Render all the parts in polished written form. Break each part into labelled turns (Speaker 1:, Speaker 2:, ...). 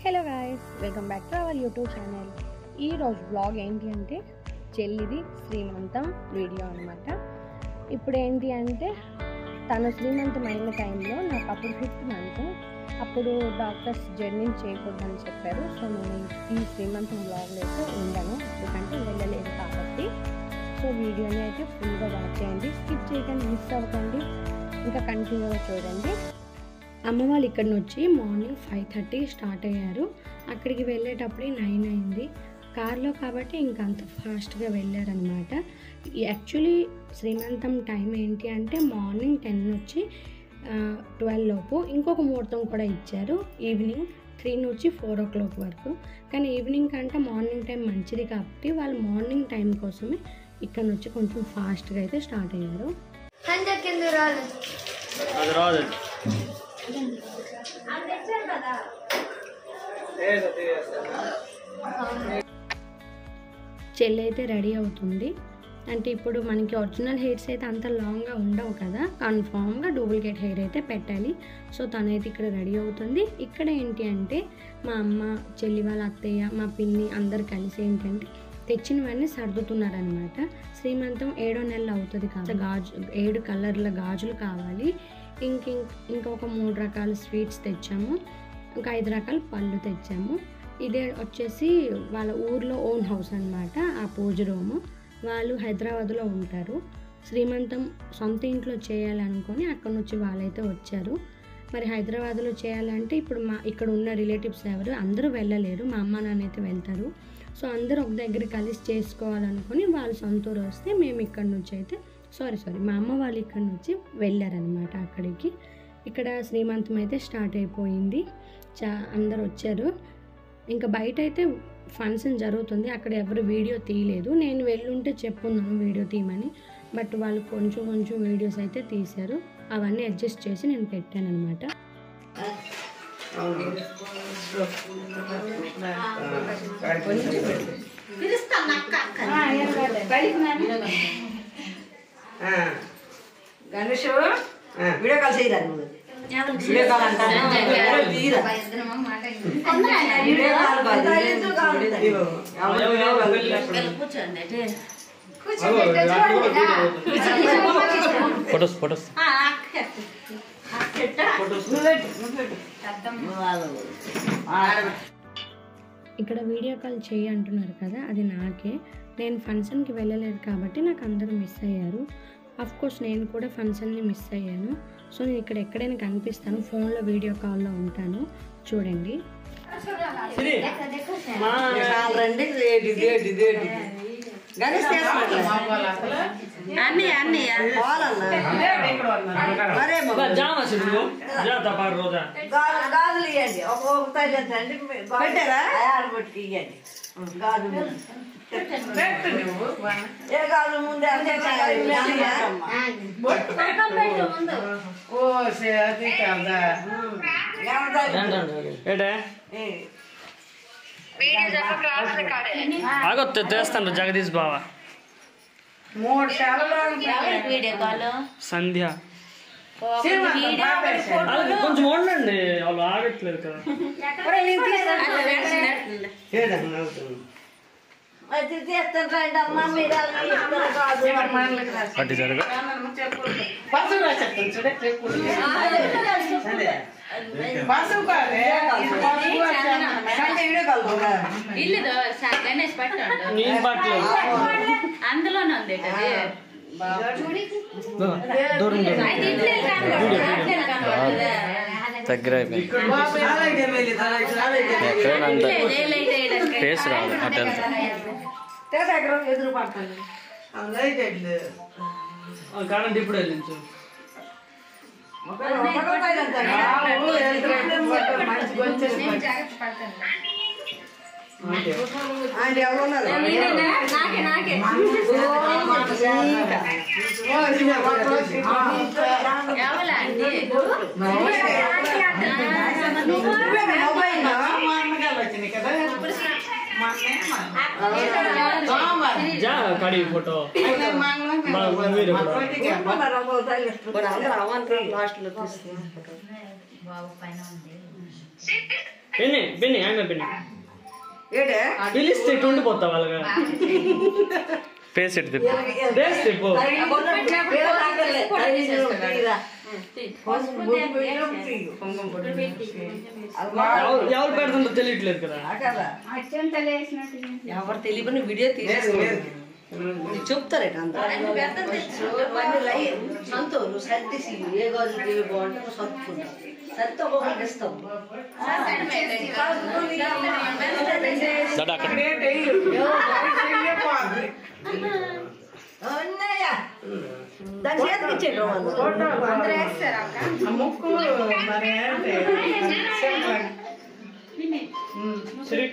Speaker 1: Hello guys, welcome back to our YouTube channel. ఈరోజు blog ఏంటి అంటే చెల్లిది శ్రీమంతం వీడియో అనమాట. ఇప్పుడు ఏంటి అంటే తను శ్రీమంతం అయిన టైంలో నాకు అప్పుడు 5th month, అప్పుడు డాక్టర్స్ జర్నీ చేయకూడదని చెప్పారు. సో నేను ఈ శ్రీమంతం బ్లాగ్లో అయితే ఉండను, ఎందుకంటే వెళ్ళలేదు కాబట్టి. సో వీడియోని అయితే ఫుల్గా వాచ్ చేయండి, స్కిప్ చేయకండి, మిస్ అవ్వకండి, ఇంకా కంటిన్యూగా చూడండి. అమ్మ వాళ్ళు ఇక్కడ నుంచి మార్నింగ్ 5:30 స్టార్ట్ అయ్యారు. అక్కడికి వెళ్ళేటప్పుడే 9 అయింది. కార్లో కాబట్టి ఇంకా అంత ఫాస్ట్గా వెళ్ళారనమాట. యాక్చువల్లీ శ్రీమంతం టైం ఏంటి అంటే మార్నింగ్ 10 నుంచి 12 లోపు. ఇంకొక ముహూర్తం కూడా ఇచ్చారు, ఈవినింగ్ 3 నుంచి 4 o'clock వరకు. కానీ ఈవినింగ్ కంటే మార్నింగ్ టైం మంచిది కాబట్టి వాళ్ళు మార్నింగ్ టైం కోసమే ఇక్కడ నుంచి కొంచెం ఫాస్ట్గా అయితే స్టార్ట్ అయ్యారు. చెల్లి అయితే రెడీ అవుతుంది. అంటే ఇప్పుడు మనకి ఒరిజినల్ హెయిర్స్ అయితే అంత లాంగ్గా ఉండవు కదా, కన్ఫామ్గా డూప్లికేట్ హెయిర్ అయితే పెట్టాలి. సో తనైతే ఇక్కడ రెడీ అవుతుంది. ఇక్కడ ఏంటి అంటే మా అమ్మ, చెల్లి వాళ్ళ అత్తయ్య, మా పిన్ని అందరు కలిసి ఏంటంటే తెచ్చినవన్నీ సర్దుతున్నారనమాట. శ్రీమంతం 7వ నెల అవుతుంది కదా, 7 కలర్ల గాజులు కావాలి. ఇంకొక 3 రకాల స్వీట్స్ తెచ్చాము, ఇంకా 5 రకాల పళ్ళు తెచ్చాము. ఇదే వచ్చేసి వాళ్ళ ఊర్లో ఓన్ హౌస్ అనమాట. ఆ పూజ రూము వాళ్ళు హైదరాబాద్లో ఉంటారు. శ్రీమంతం సొంత ఇంట్లో చేయాలనుకొని అక్కడ నుంచి వాళ్ళైతే వచ్చారు. మరి హైదరాబాద్లో చేయాలంటే ఇప్పుడు ఇక్కడ ఉన్న రిలేటివ్స్ ఎవరు అందరూ వెళ్ళలేరు, మా అమ్మ నాన్న అయితే వెళ్తారు. సో అందరూ ఒక దగ్గర కలిసి చేసుకోవాలనుకొని వాళ్ళు సొంత ఊరు వస్తే మేము ఇక్కడ నుంచి అయితే మా అమ్మ వాళ్ళు ఇక్కడ నుంచి వెళ్ళారనమాట అక్కడికి. ఇక్కడ శ్రీమంతం అయితే స్టార్ట్ అయిపోయింది, అందరు వచ్చారు. ఇంకా బయట అయితే ఫంక్షన్ జరుగుతుంది, అక్కడ ఎవరు వీడియో తీయలేదు. నేను వెళ్ళుంటే చెప్పున్నాను వీడియో తీయమని, బట్ వాళ్ళు కొంచెం వీడియోస్ అయితే తీశారు. అవన్నీ అడ్జస్ట్ చేసి నేను పెట్టాను అనమాట.
Speaker 2: గణేష్ వీడియో కాల్ చేయరా? వీడియో కాల్ అంటాను.
Speaker 1: ఇక్కడ వీడియో కాల్ చేయి అంటున్నారు కదా, అది నాకే. నేను ఫంక్షన్కి వెళ్ళలేదు కాబట్టి నాకు అందరూ మిస్ అయ్యారు. అఫ్కోర్స్ నేను కూడా ఫంక్షన్ని మిస్ అయ్యాను. సో నేను ఇక్కడ ఎక్కడైనా కనిపిస్తాను, ఫోన్లో వీడియో కాల్లో ఉంటాను, చూడండి.
Speaker 2: గణేష్ గాజులు ఇవ్వండి, ఒక్కొక్క తల్లి పెట్టారా? ఆడబొట్టుకి ఇవ్వండి గాజులు. ఏ గాజు ముందే
Speaker 3: ఆగొత్తే తెస్తాను జగదీష్ బావా.
Speaker 2: 3 శాలలో
Speaker 3: సంధ్య కొంచెం ఉండండి, వాళ్ళు ఆగట్లేదు కదా. అటు జరగ
Speaker 4: అందులోనే ఉంది
Speaker 3: దగ్గర ఫేస్ రాదు అటు
Speaker 2: ఎదురు పడతాను.
Speaker 3: కాదండి ఇప్పుడు వెళ్ళించు. కడి ఫోటో
Speaker 2: లాస్ట్ లో
Speaker 4: బాబు పైన ఉంది.
Speaker 3: పిన్ని పిన్ని ఆమె పిన్ని
Speaker 2: ఏడే
Speaker 3: పిలిస్తే ఇటు ఉండిపోతా వాళ్ళగా పేస్ ఎట్టు తిప్పు పేస్ తిప్పు ఎవరు పెడుతుందో తెలియట్లేదు కదా
Speaker 2: ఎవరు తెలియని వీడియో తీసేసుకోలేదు చెప్తారేట సంతో నువ్వు సర్దిసి ఏ గాజు టీవీ బాగుంటే నువ్వు సర్దుకుంటావు సర్ది ఒక్కొక్కరికి ఇస్తావు దాని చేతికి ఇచ్చేయండి
Speaker 3: సరే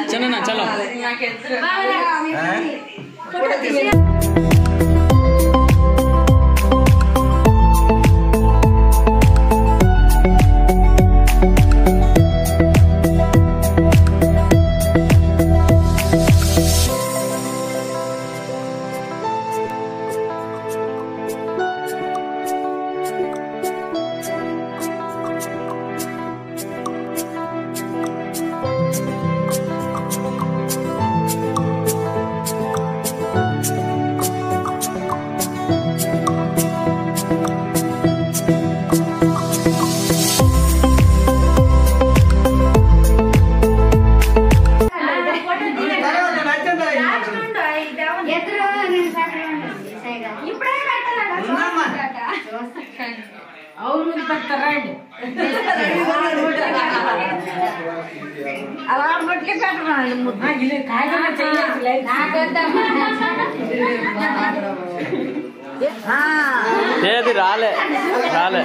Speaker 3: చలో చలో
Speaker 2: అలా బొట్లే
Speaker 3: ఏది రాలే రాలే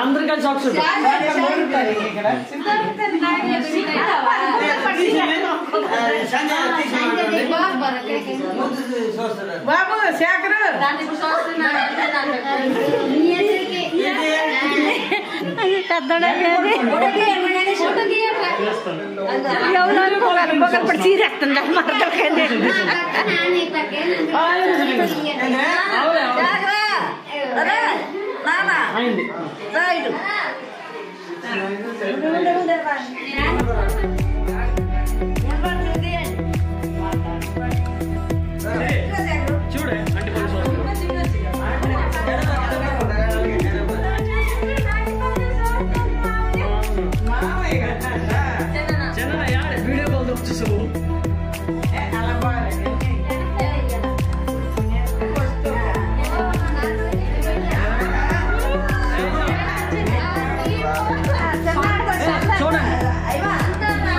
Speaker 3: అందరు కలిసి ఒకసారి
Speaker 2: బాబు శేఖర్ ఎవరు చీరేస్తుంది
Speaker 3: అయింది చూడే అంటే వీడియో కాల్ చూసావు చూడండి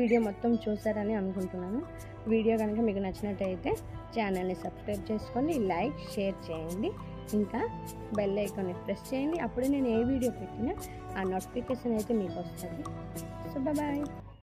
Speaker 1: వీడియో మొత్తం చూసారని అనుకుంటున్నాను. వీడియో కనుక మీకు నచ్చినట్టయితే ఛానల్ని సబ్స్క్రైబ్ చేసుకోండి, లైక్ షేర్ చేయండి, ఇంకా బెల్ ఐకాన్ని ప్రెస్ చేయండి. అప్పుడే నేను ఏ వీడియో పెట్టినా ఆ నోటిఫికేషన్ అయితే మీకు వస్తుంది. So bye.